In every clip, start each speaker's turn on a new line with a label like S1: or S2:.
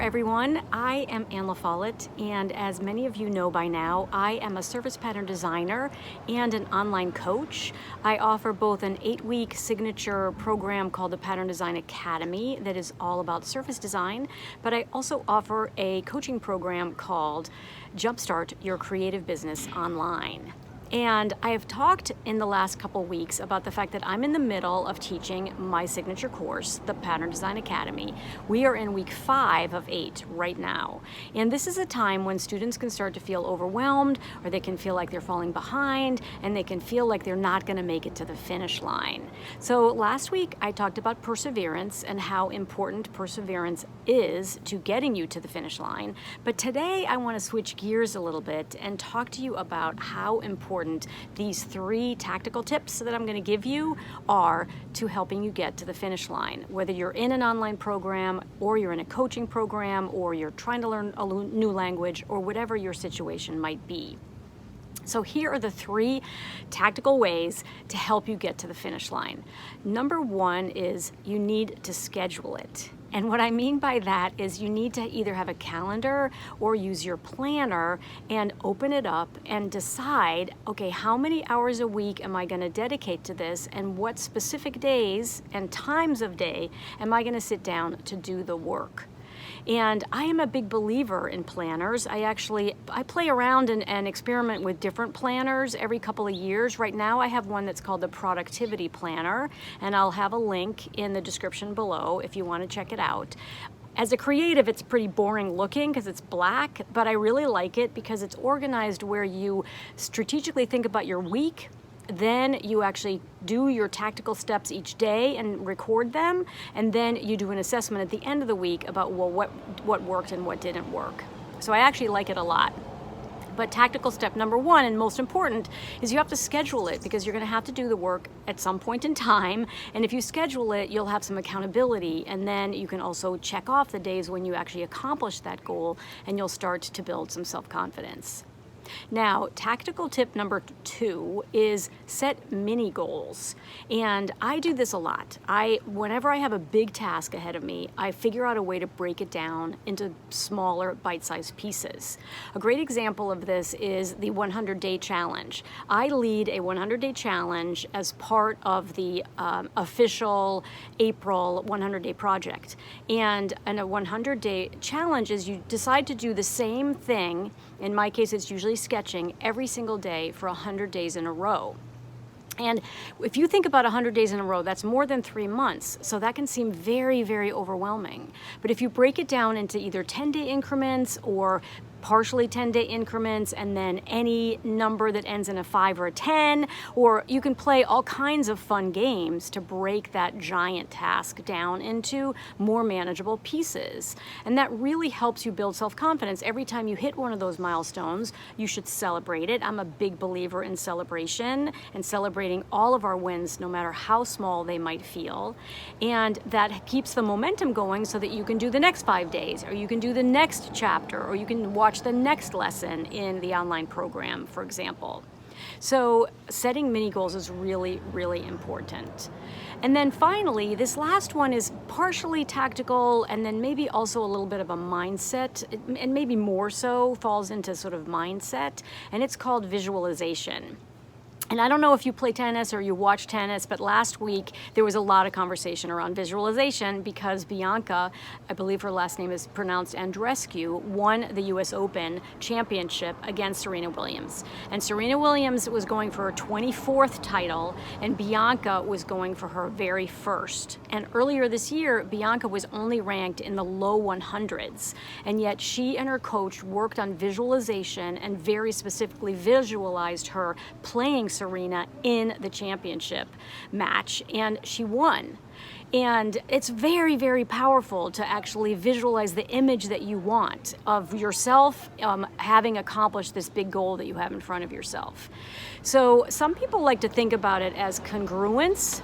S1: everyone. I am Anne La Follette, and as many of you know by now, I am a service pattern designer and an online coach. I offer both an 8-week signature program called the Pattern Design Academy that is all about service design, but I also offer a coaching program called Jumpstart Your Creative Business Online. And I have talked in the last couple weeks about the fact that I'm in the middle of teaching my signature course, the Pattern Design Academy. We are in week 5 of 8 right now. And this is a time when students can start to feel overwhelmed, or they can feel like they're falling behind, and they can feel like they're not going to make it to the finish line. So last week I talked about perseverance and how important perseverance is to getting you to the finish line. But today I want to switch gears a little bit and talk to you about how important these 3 tactical tips that I'm going to give you are to helping you get to the finish line. Whether you're in an online program, or you're in a coaching program, or you're trying to learn a new language, or whatever your situation might be. So here are the 3 tactical ways to help you get to the finish line. Number 1 is you need to schedule it. And what I mean by that is you need to either have a calendar or use your planner and open it up and decide, okay, how many hours a week am I going to dedicate to this, and what specific days and times of day am I going to sit down to do the work. And I am a big believer in planners. I play around and experiment with different planners every couple of years. Right now I have one that's called the Productivity Planner, and I'll have a link in the description below if you want to check it out. As a creative, it's pretty boring looking because it's black, but I really like it because it's organized where you strategically think about your week. Then you actually do your tactical steps each day and record them, and then you do an assessment at the end of the week about, well, what worked and what didn't work. So I actually like it a lot. But tactical step number 1, and most important, is you have to schedule it, because you're going to have to do the work at some point in time. And if you schedule it, you'll have some accountability, and then you can also check off the days when you actually accomplish that goal, and you'll start to build some self-confidence. Now, tactical tip number 2 is set mini goals. And I do this a lot. Whenever I have a big task ahead of me, I figure out a way to break it down into smaller bite-sized pieces. A great example of this is the 100-day challenge. I lead a 100-day challenge as part of the official April 100-day project. And a 100-day challenge is you decide to do the same thing. In my case, it's usually sketching every single day for 100 days in a row. And if you think about 100 days in a row, that's more than 3 months. So that can seem very, very overwhelming. But if you break it down into either 10-day increments or partially 10-day increments, and then any number that ends in a 5 or a 10, or you can play all kinds of fun games to break that giant task down into more manageable pieces. And that really helps you build self-confidence. Every time you hit one of those milestones, you should celebrate it. I'm a big believer in celebration and celebrating all of our wins, no matter how small they might feel. And that keeps the momentum going so that you can do the next 5 days, or you can do the next chapter, or you can watch the next lesson in the online program, for example. So setting mini goals is really, really important. And then finally, this last one is partially tactical, and then maybe also a little bit of a mindset, and maybe more so falls into sort of mindset, and it's called visualization. And I don't know if you play tennis or you watch tennis, but last week there was a lot of conversation around visualization because Bianca, I believe her last name is pronounced Andreescu, won the US Open championship against Serena Williams. And Serena Williams was going for her 24th title, and Bianca was going for her very first. And earlier this year, Bianca was only ranked in the low 100s. And yet she and her coach worked on visualization and very specifically visualized her playing Serena in the championship match, and she won. And it's very, very powerful to actually visualize the image that you want of yourself having accomplished this big goal that you have in front of yourself. So some people like to think about it as congruence.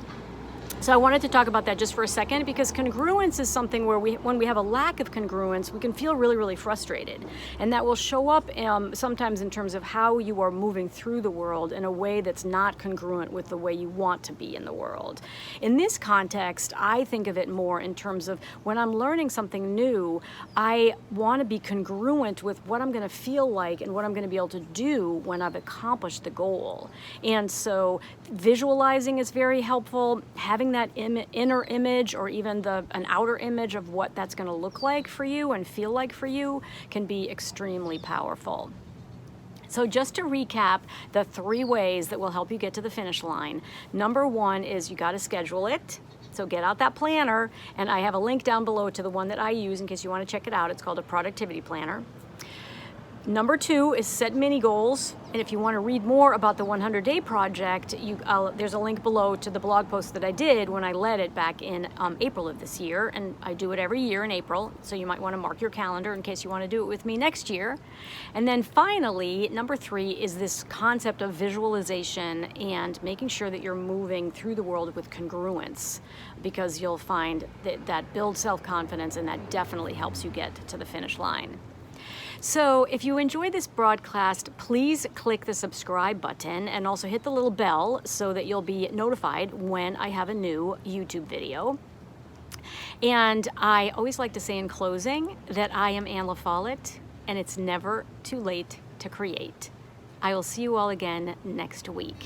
S1: So I wanted to talk about that just for a second, because congruence is something where when we have a lack of congruence, we can feel really, really frustrated. And that will show up sometimes in terms of how you are moving through the world in a way that's not congruent with the way you want to be in the world. In this context, I think of it more in terms of when I'm learning something new, I want to be congruent with what I'm going to feel like and what I'm going to be able to do when I've accomplished the goal. And so visualizing is very helpful. Having that inner image, or even an outer image of what that's going to look like for you and feel like for you, can be extremely powerful. So just to recap the 3 ways that will help you get to the finish line. Number 1 is you got to schedule it. So get out that planner, and I have a link down below to the one that I use in case you want to check it out. It's called a productivity planner. Number 2 is set mini goals, and if you want to read more about the 100-day project, there's a link below to the blog post that I did when I led it back in April of this year, and I do it every year in April, so you might want to mark your calendar in case you want to do it with me next year. And then finally, number 3 is this concept of visualization and making sure that you're moving through the world with congruence, because you'll find that builds self-confidence, and that definitely helps you get to the finish line. So if you enjoyed this broadcast, please click the subscribe button and also hit the little bell so that you'll be notified when I have a new YouTube video. And I always like to say in closing that I am Anne La Follette, and it's never too late to create. I will see you all again next week.